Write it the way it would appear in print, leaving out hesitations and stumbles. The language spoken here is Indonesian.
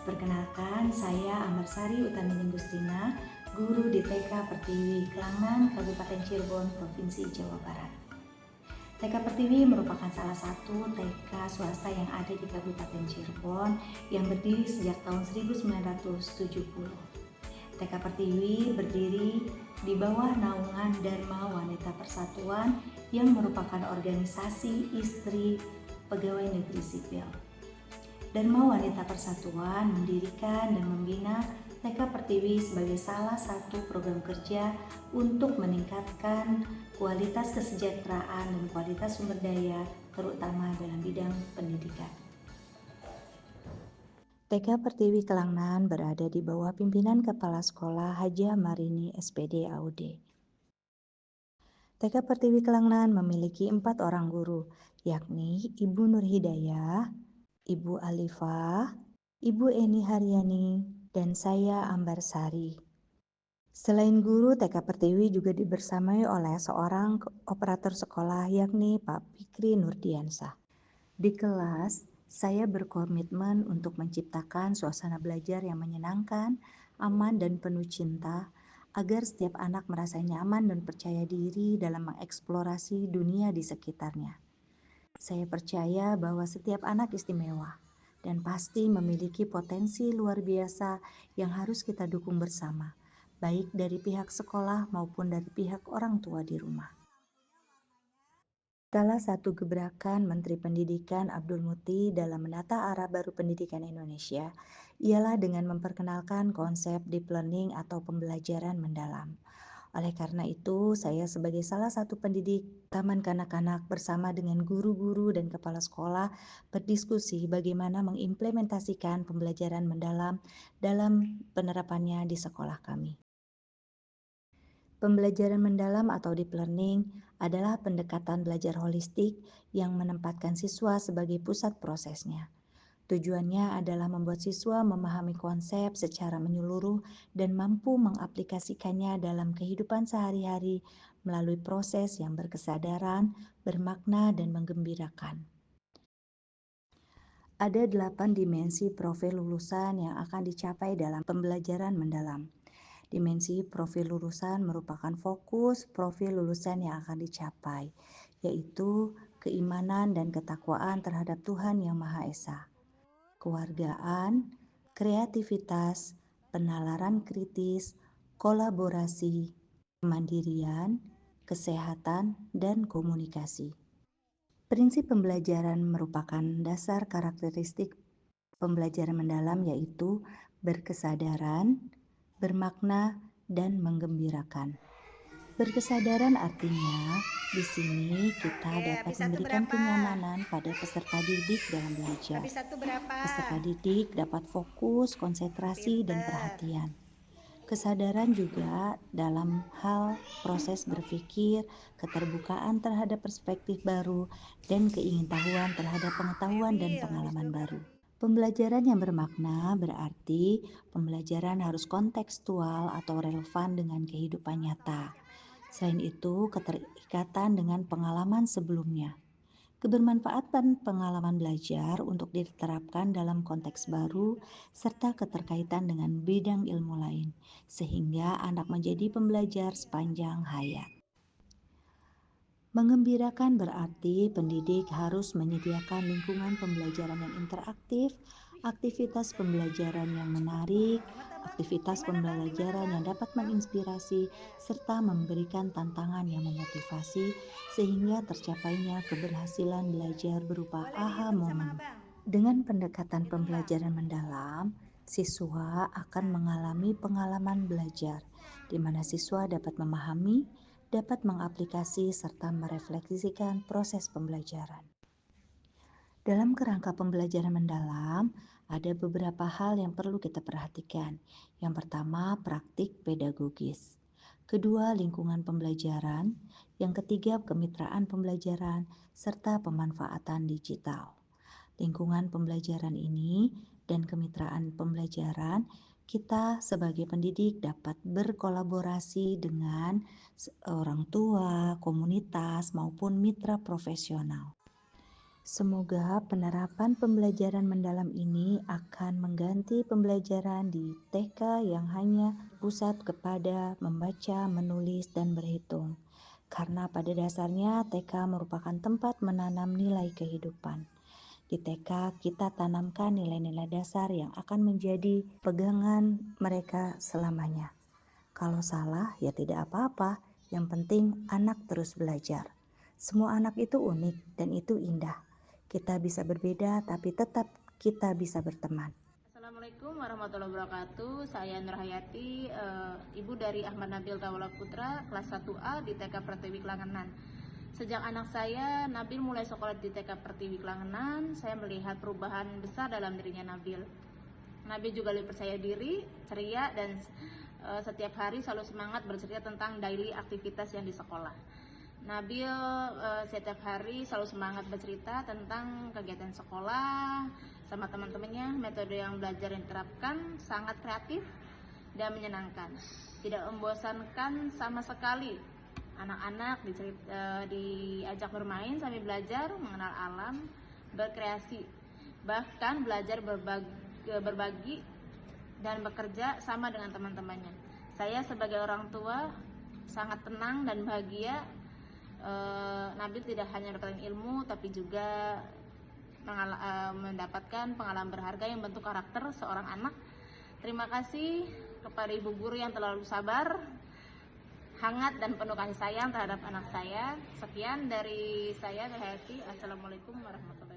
Perkenalkan, saya Ambersari Utaning Gustina, guru di TK Pertiwi, Kelangan, Kabupaten Cirebon, Provinsi Jawa Barat. TK Pertiwi merupakan salah satu TK swasta yang ada di Kabupaten Cirebon yang berdiri sejak tahun 1970. TK Pertiwi berdiri di bawah naungan Dharma Wanita Persatuan yang merupakan organisasi istri pegawai negeri sipil. Dharma Wanita Persatuan mendirikan dan membina TK Pertiwi sebagai salah satu program kerja untuk meningkatkan kualitas kesejahteraan dan kualitas sumber daya, terutama dalam bidang pendidikan. TK Pertiwi Kelangan berada di bawah pimpinan Kepala Sekolah Haja Marini SPD AUD. TK Pertiwi Kelangan memiliki 4 orang guru, yakni Ibu Nur Hidayah, Ibu Alifah, Ibu Eni Haryani, dan saya Ambersari. Selain guru, TK Pertiwi juga dibersamai oleh seorang operator sekolah, yakni Pak Fikri Nurdiansah. Di kelas, saya berkomitmen untuk menciptakan suasana belajar yang menyenangkan, aman, dan penuh cinta, agar setiap anak merasa nyaman dan percaya diri dalam mengeksplorasi dunia di sekitarnya. Saya percaya bahwa setiap anak istimewa dan pasti memiliki potensi luar biasa yang harus kita dukung bersama, baik dari pihak sekolah maupun dari pihak orang tua di rumah. Salah satu gebrakan Menteri Pendidikan Abdul Muti dalam menata arah baru pendidikan Indonesia ialah dengan memperkenalkan konsep deep learning atau pembelajaran mendalam. Oleh karena itu, saya sebagai salah satu pendidik taman kanak-kanak bersama dengan guru-guru dan kepala sekolah berdiskusi bagaimana mengimplementasikan pembelajaran mendalam dalam penerapannya di sekolah kami. Pembelajaran mendalam atau deep learning adalah pendekatan belajar holistik yang menempatkan siswa sebagai pusat prosesnya. Tujuannya adalah membuat siswa memahami konsep secara menyeluruh dan mampu mengaplikasikannya dalam kehidupan sehari-hari melalui proses yang berkesadaran, bermakna, dan menggembirakan. Ada 8 dimensi profil lulusan yang akan dicapai dalam pembelajaran mendalam. Dimensi profil lulusan merupakan fokus profil lulusan yang akan dicapai, yaitu keimanan dan ketakwaan terhadap Tuhan Yang Maha Esa, kewargaan, kreativitas, penalaran kritis, kolaborasi, kemandirian, kesehatan, dan komunikasi. Prinsip pembelajaran merupakan dasar karakteristik pembelajaran mendalam, yaitu berkesadaran, bermakna, dan menggembirakan. Berkesadaran artinya di sini kita dapat memberikan kenyamanan pada peserta didik dalam belajar. Habis satu berapa? Peserta didik dapat fokus, konsentrasi, dan Pinter. perhatian. Kesadaran juga dalam hal proses berpikir, keterbukaan terhadap perspektif baru, dan keingintahuan terhadap pengetahuan dan Meril, habis pengalaman 12. baru. Pembelajaran yang bermakna berarti pembelajaran harus kontekstual atau relevan dengan kehidupan nyata. Selain itu, keterikatan dengan pengalaman sebelumnya. Kebermanfaatan pengalaman belajar untuk diterapkan dalam konteks baru, serta keterkaitan dengan bidang ilmu lain, sehingga anak menjadi pembelajar sepanjang hayat. Mengembirakan berarti pendidik harus menyediakan lingkungan pembelajaran yang interaktif, aktivitas pembelajaran yang menarik, aktivitas pembelajaran yang dapat menginspirasi, serta memberikan tantangan yang memotivasi sehingga tercapainya keberhasilan belajar berupa Boleh aha dititip sama momen. abang. Dengan pendekatan pembelajaran mendalam, siswa akan mengalami pengalaman belajar, di mana siswa dapat memahami, dapat mengaplikasi serta merefleksikan proses pembelajaran. Dalam kerangka pembelajaran mendalam, ada beberapa hal yang perlu kita perhatikan. Yang pertama, praktik pedagogis. Kedua, lingkungan pembelajaran. Yang ketiga, kemitraan pembelajaran, serta pemanfaatan digital. Lingkungan pembelajaran ini dan kemitraan pembelajaran, kita sebagai pendidik dapat berkolaborasi dengan orang tua, komunitas, maupun mitra profesional. Semoga penerapan pembelajaran mendalam ini akan mengganti pembelajaran di TK yang hanya pusat kepada membaca, menulis, dan berhitung. Karena pada dasarnya TK merupakan tempat menanam nilai kehidupan. Di TK kita tanamkan nilai-nilai dasar yang akan menjadi pegangan mereka selamanya. Kalau salah ya tidak apa-apa, yang penting anak terus belajar. Semua anak itu unik dan itu indah. Kita bisa berbeda tapi tetap kita bisa berteman. Assalamualaikum warahmatullahi wabarakatuh. Saya Nur Hayati, ibu dari Ahmad Nabil Gawala Putra, kelas 1A di TK Pertiwi Klangenan. Sejak anak saya Nabil mulai sekolah di TK Pertiwi Klangenan, saya melihat perubahan besar dalam dirinya Nabil. Nabil juga lebih percaya diri, ceria, dan setiap hari selalu semangat bercerita tentang daily aktivitas yang di sekolah. Nabil setiap hari selalu semangat bercerita tentang kegiatan sekolah sama teman-temannya. Metode yang belajar yang diterapkan sangat kreatif dan menyenangkan, tidak membosankan sama sekali. Anak-anak diajak bermain sambil belajar mengenal alam, berkreasi, bahkan belajar berbagi dan bekerja sama dengan teman-temannya. Saya sebagai orang tua sangat tenang dan bahagia. Nabil tidak hanya mendapatkan ilmu tapi juga mendapatkan pengalaman berharga yang bentuk karakter seorang anak. Terima kasih kepada ibu guru yang terlalu sabar, hangat dan penuh kasih sayang terhadap anak saya. Sekian dari saya, Nur Hayati. Assalamualaikum warahmatullahi wabarakatuh.